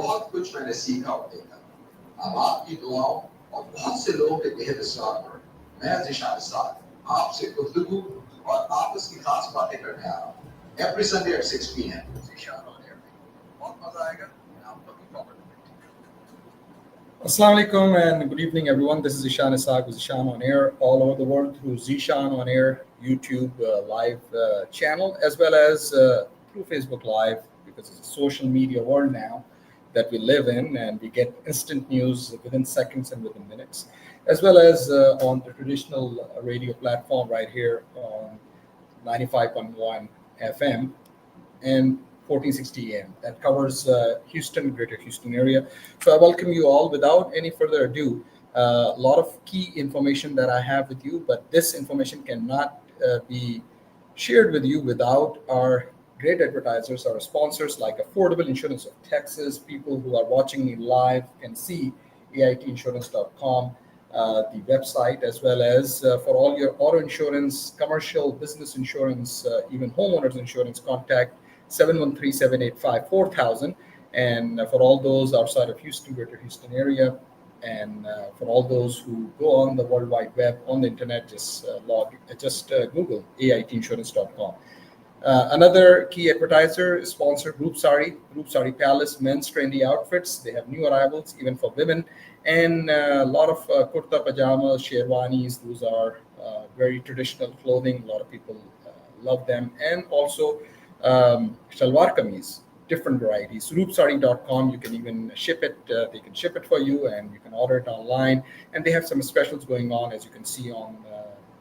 बहुत कुछ मैंने सीखा होते था। अब आपकी दुआओं और बहुत से लोगों के बेहद असरार पर मैं ज़ीशान साद आपसे गुफ्तगू और आपस की खास बातें करने आ रहा हूँ। Every Sunday at 6 p.m. Zeeshan on air में बहुत मजा आएगा। I'm looking forward to it. Assalamu alaikum and good evening, everyone. This is Ishan Isaac with Zishan on Air all over the world through Zishan on Air YouTube live channel, as well as through Facebook Live, because it's a social media world now that we live in, and we get instant news within seconds and within minutes, as well as on the traditional radio platform right here on 95.1 FM and 1460 AM. That covers Houston, Greater Houston area. So I welcome you all. Without any further ado, a lot of key information that I have with you, but this information cannot be shared with you without our great advertisers, our sponsors like Affordable Insurance of Texas. People who are watching me live can see aitinsurance.com, the website, as well as for all your auto insurance, commercial, business insurance, even homeowners insurance, contact 713-785-4000. And for all those outside of Houston, Greater Houston area, and for all those who go on the World Wide Web, on the internet, just Google aitinsurance.com. Another key advertiser, sponsor, Group Sari Palace, men's trendy outfits. They have new arrivals, even for women, and a lot of kurta pajamas, sherwanis. Those are very traditional clothing. A lot of people love them. And also shalwar kameez, different varieties. Roopsari.com, you can even ship it. They can ship it for you, and you can order it online. And they have some specials going on, as you can see on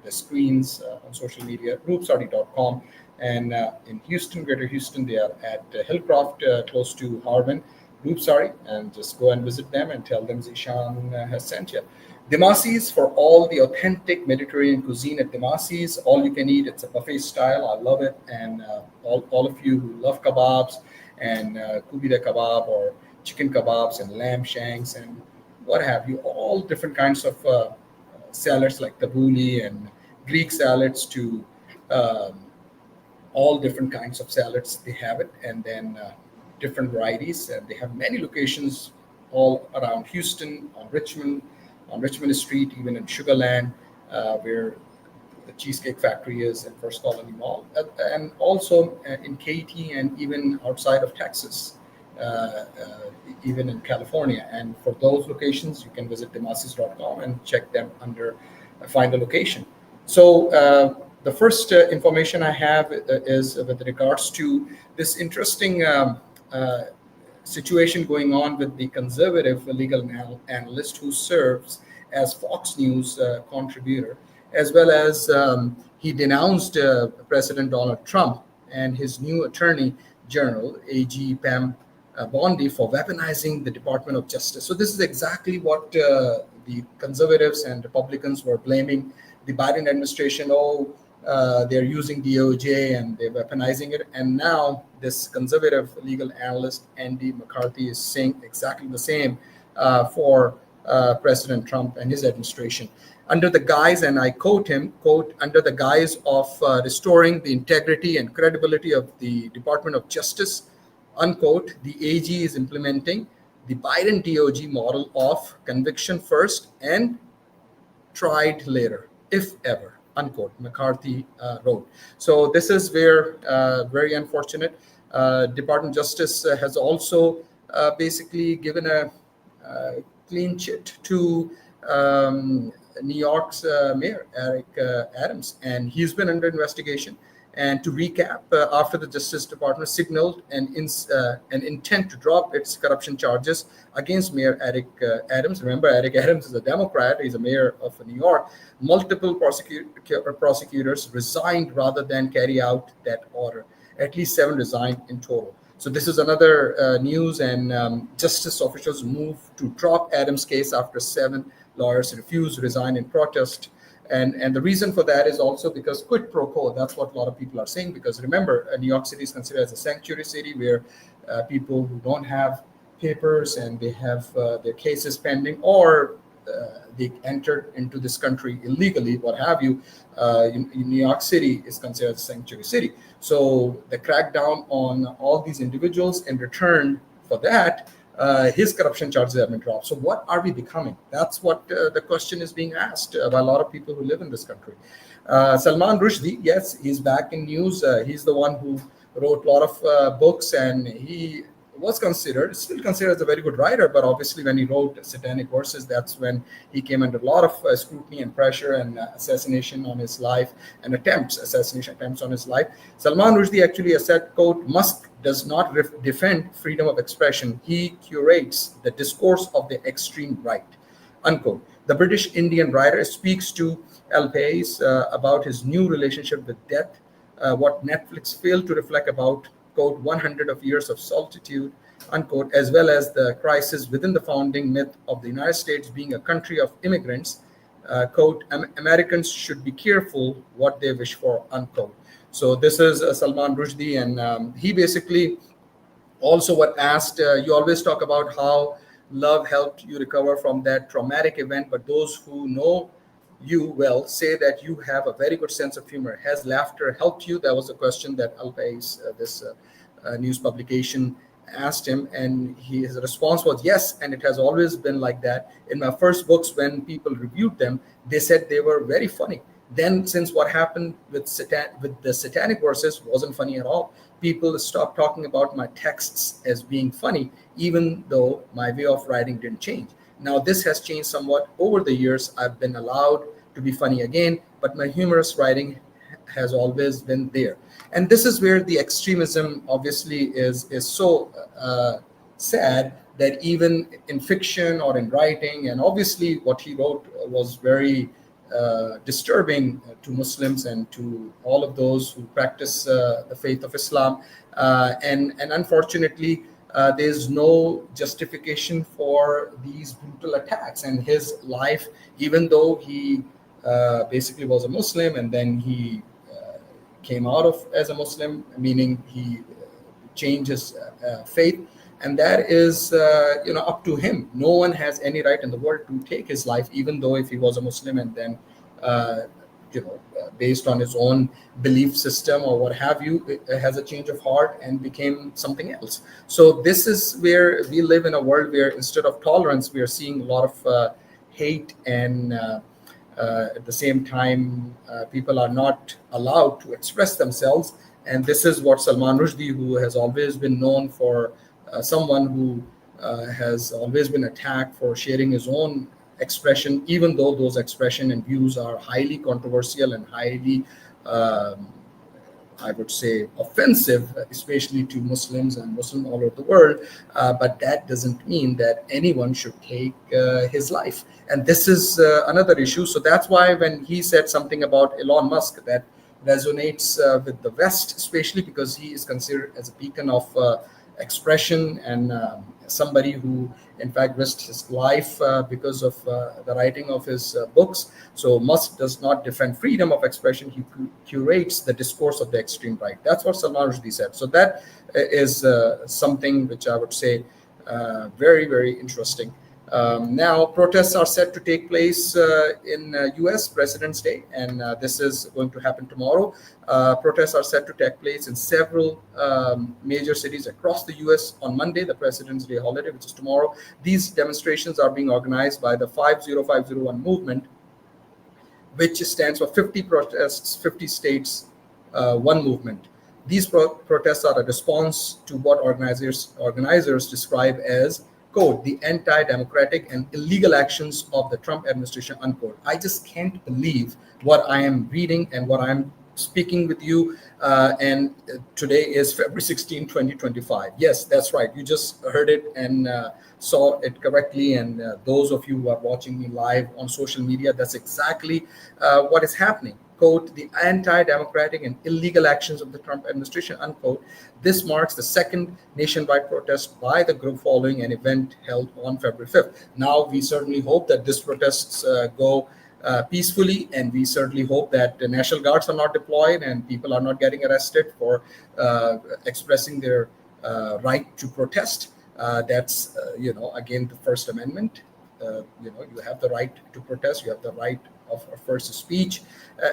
the screens on social media. Roopsari.com. And in Houston, Greater Houston, they are at Hillcroft, close to Harvin, Roopsari, and just go and visit them and tell them Zishan has sent you. Demasi's, for all the authentic Mediterranean cuisine at Demasi's, all you can eat. It's a buffet style. I love it. And all of you who love kebabs and kubida kebab or chicken kebabs and lamb shanks and what have you, all different kinds of salads like tabbouleh and Greek salads to all different kinds of salads. They have it, and then different varieties. And they have many locations all around Houston, on Richmond Street, even in Sugarland, where the Cheesecake Factory is in First Colony Mall, and also in Katy and even outside of Texas, even in California. And for those locations, you can visit demasis.com and check them under find the location. So the first information I have is with regards to this interesting situation going on with the conservative legal analyst who serves as Fox News contributor, as well as he denounced President Donald Trump and his new attorney general, AG Pam Bondi, for weaponizing the Department of Justice. So this is exactly what the conservatives and Republicans were blaming the Biden administration. They're using DOJ and they're weaponizing it. And now this conservative legal analyst, Andy McCarthy, is saying exactly the same for President Trump and his administration. Under the guise, and I quote him, quote, under the guise of restoring the integrity and credibility of the Department of Justice, unquote, the AG is implementing the Biden DOJ model of conviction first and tried later, if ever, unquote, McCarthy wrote. So this is where very unfortunate. Department of Justice has also basically given a clean chit to New York's mayor, Eric Adams, and he's been under investigation. And to recap, after the Justice Department signaled an intent to drop its corruption charges against Mayor Eric Adams. Remember, Eric Adams is a Democrat. He's a mayor of New York. Multiple prosecutors resigned rather than carry out that order. At least 7 resigned in total. So this is another news, and justice officials moved to drop Adams' case after 7 lawyers refused to resign in protest. And the reason for that is also because quid pro quo. That's what a lot of people are saying. Because remember, New York City is considered as a sanctuary city where people who don't have papers and they have their cases pending, or they entered into this country illegally, what have you, in New York City is considered a sanctuary city. So the crackdown on all these individuals, in return for that, his corruption charges have been dropped. So what are we becoming? That's what the question is being asked by a lot of people who live in this country. Salman Rushdie, yes, he's back in news. He's the one who wrote a lot of books, and he was still considered as a very good writer, but obviously when he wrote Satanic Verses, that's when he came under a lot of scrutiny and pressure and assassination on his life and assassination attempts on his life. Salman Rushdie actually has said, quote, Musk does not defend freedom of expression. He curates the discourse of the extreme right, unquote. The British Indian writer speaks to El País about his new relationship with death, what Netflix failed to reflect about, quote, 100 of years of solitude, unquote, as well as the crisis within the founding myth of the United States being a country of immigrants, quote, Americans should be careful what they wish for, unquote. So this is Salman Rushdie, and he basically also what asked, you always talk about how love helped you recover from that traumatic event, but those who know you well say that you have a very good sense of humor. Has laughter helped you? That was a question that Al País, this news publication, asked him, and his response was yes, and it has always been like that. In my first books, when people reviewed them, they said they were very funny. Then, since what happened with the Satanic Verses wasn't funny at all, people stopped talking about my texts as being funny, even though my way of writing didn't change. Now, this has changed somewhat over the years. I've been allowed to be funny again, but my humorous writing has always been there. And this is where the extremism obviously is so sad, that even in fiction or in writing, and obviously what he wrote was very disturbing to Muslims and to all of those who practice the faith of Islam. And unfortunately, there's no justification for these brutal attacks. And his life, even though he basically was a Muslim and then he came out of as a Muslim, meaning he changed his faith, and that is up to him. No one has any right in the world to take his life, even though if he was a Muslim and then based on his own belief system or what have you, has a change of heart and became something else. So this is where we live in a world where instead of tolerance, we are seeing a lot of hate, and at the same time, people are not allowed to express themselves. And this is what Salman Rushdie, who has always been known for someone who has always been attacked for sharing his own expression, even though those expression and views are highly controversial and highly, I would say, offensive, especially to Muslims and Muslims all over the world. But that doesn't mean that anyone should take his life. And this is another issue. So that's why when he said something about Elon Musk, that resonates with the West, especially because he is considered as a beacon of expression and somebody who in fact risked his life because of the writing of his books. So Musk does not defend freedom of expression. He curates the discourse of the extreme right. That's what Salman Rushdie said. So that is something which I would say very, very interesting. Now, protests are set to take place in US President's Day, and this is going to happen tomorrow. Protests are set to take place in several major cities across the US on Monday, the President's Day holiday, which is tomorrow. These demonstrations are being organized by the 50501 movement, which stands for 50 protests, 50 states, one movement. These protests are a response to what organizers describe as, quote, the anti-democratic and illegal actions of the Trump administration, unquote. I just can't believe what I am reading and what I'm speaking with you. And today is February 16, 2025. Yes, that's right. You just heard it and saw it correctly. And those of you who are watching me live on social media, that's exactly what is happening. Quote, the anti-democratic and illegal actions of the Trump administration, unquote. This marks the second nationwide protest by the group following an event held on February 5th. Now, we certainly hope that these protests go peacefully, and we certainly hope that the National Guards are not deployed and people are not getting arrested for expressing their right to protest. That's, again, the First Amendment. You have the right to protest. You have the right of first speech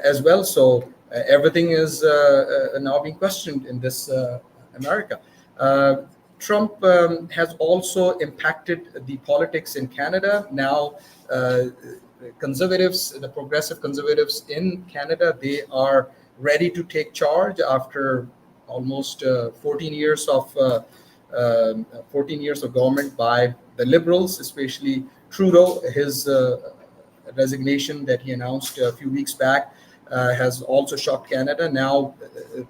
as well. So everything is now being questioned in this America. Trump has also impacted the politics in Canada. Now, conservatives, the progressive conservatives in Canada, they are ready to take charge after almost 14 years of 14 years of government by the Liberals, especially Trudeau. His resignation that he announced a few weeks back has also shocked Canada. Now,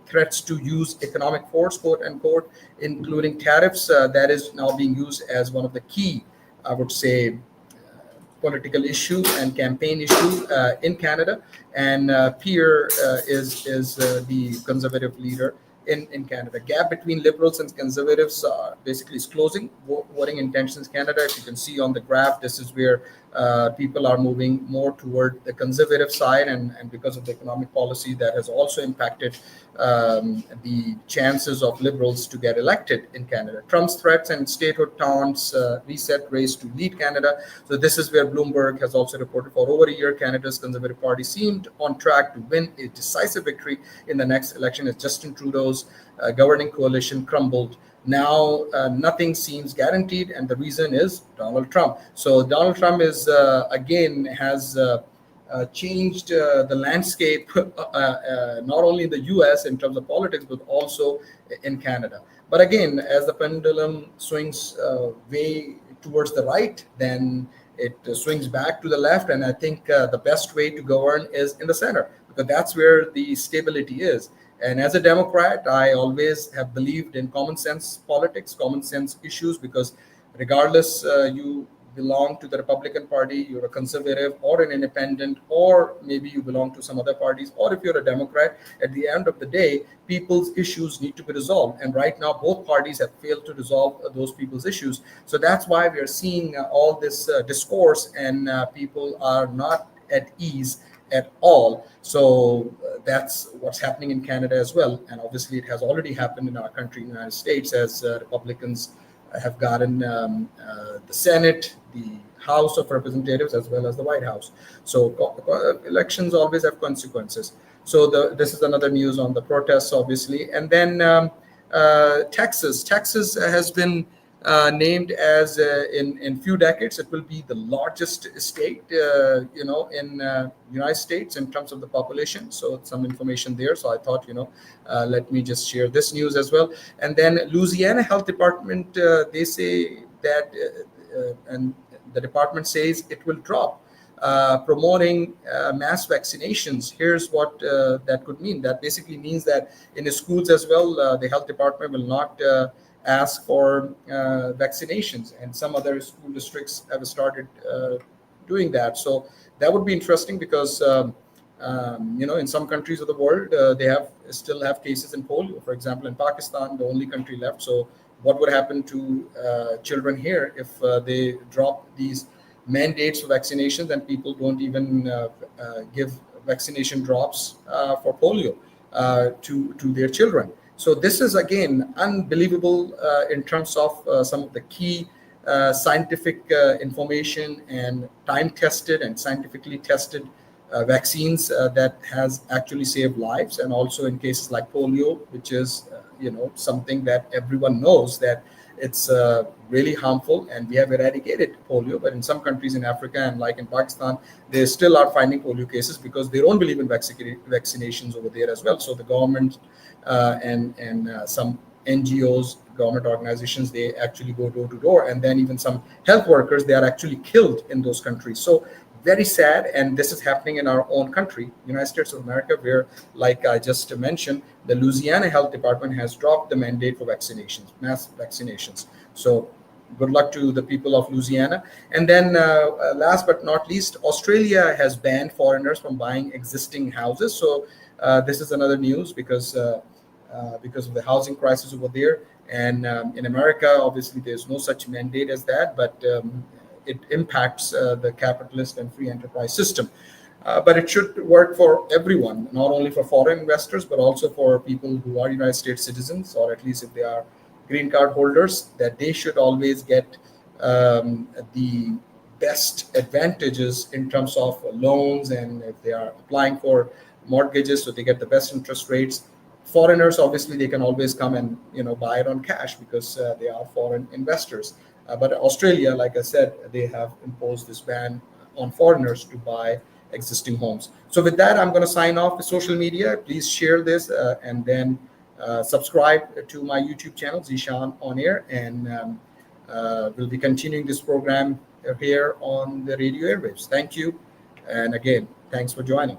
threats to use economic force, quote unquote, including tariffs, that is now being used as one of the key, I would say, political issue and campaign issue in Canada. And Pierre is the conservative leader in Canada. Gap between liberals and conservatives basically is closing. Voting intentions Canada, if you can see on the graph, this is where people are moving more toward the conservative side, and because of the economic policy that has also impacted the chances of liberals to get elected in Canada. Trump's threats and statehood taunts reset race to lead Canada. So this is where Bloomberg has also reported for over a year, Canada's Conservative Party seemed on track to win a decisive victory in the next election as Justin Trudeau's governing coalition crumbled. Now, nothing seems guaranteed, and the reason is Donald Trump. So Donald Trump is again has changed the landscape, not only in the U.S. in terms of politics, but also in Canada. But again, as the pendulum swings way towards the right, then it swings back to the left. And I think the best way to govern is in the center, because that's where the stability is. And as a Democrat, I always have believed in common sense politics, common sense issues, because regardless you belong to the Republican Party, you're a conservative or an independent, or maybe you belong to some other parties, or if you're a Democrat, at the end of the day, people's issues need to be resolved. And right now, both parties have failed to resolve those people's issues. So that's why we are seeing all this discourse, and people are not at ease at all. So that's what's happening in Canada as well. And obviously, it has already happened in our country, in the United States, as Republicans have gotten the Senate, the House of Representatives, as well as the White House. So elections always have consequences. So this is another news on the protests, obviously. And then Texas. Texas has been named as in few decades, it will be the largest state, in United States in terms of the population. So some information there. So I thought, let me just share this news as well. And then Louisiana Health Department, they say that, and the department says it will drop promoting mass vaccinations. Here's what that could mean. That basically means that in the schools as well, the health department will not ask for vaccinations, and some other school districts have started doing that. So that would be interesting, because in some countries of the world, they still have cases in polio. For example, in Pakistan, the only country left. So what would happen to children here if they drop these mandates for vaccinations and people don't even give vaccination drops for polio to their children? So this is, again, unbelievable in terms of some of the key scientific information and time-tested and scientifically tested vaccines that has actually saved lives. And also in cases like polio, which is, something that everyone knows that it's really harmful, and we have eradicated polio. But in some countries in Africa, and like in Pakistan, they still are finding polio cases because they don't believe in vaccinations over there as well. So the government and some NGOs, government organizations, they actually go door to door, and then even some health workers, they are actually killed in those countries. So very sad, and this is happening in our own country, United States of America, where, like I just mentioned, the Louisiana Health Department has dropped the mandate for vaccinations, mass vaccinations. So good luck to the people of Louisiana. And then last but not least, Australia has banned foreigners from buying existing houses. So this is another news because of the housing crisis over there. And in America, obviously, there's no such mandate as that, but it impacts the capitalist and free enterprise system. But it should work for everyone, not only for foreign investors, but also for people who are United States citizens, or at least if they are green card holders, that they should always get the best advantages in terms of loans, and if they are applying for mortgages, so they get the best interest rates Foreigners, obviously, they can always come and buy it on cash because they are foreign investors. But Australia, like I said, they have imposed this ban on foreigners to buy existing homes. So with that, I'm going to sign off with social media. Please share this and then subscribe to my YouTube channel, Zishan On Air, and we'll be continuing this program here on the radio airwaves. Thank you. And again, thanks for joining.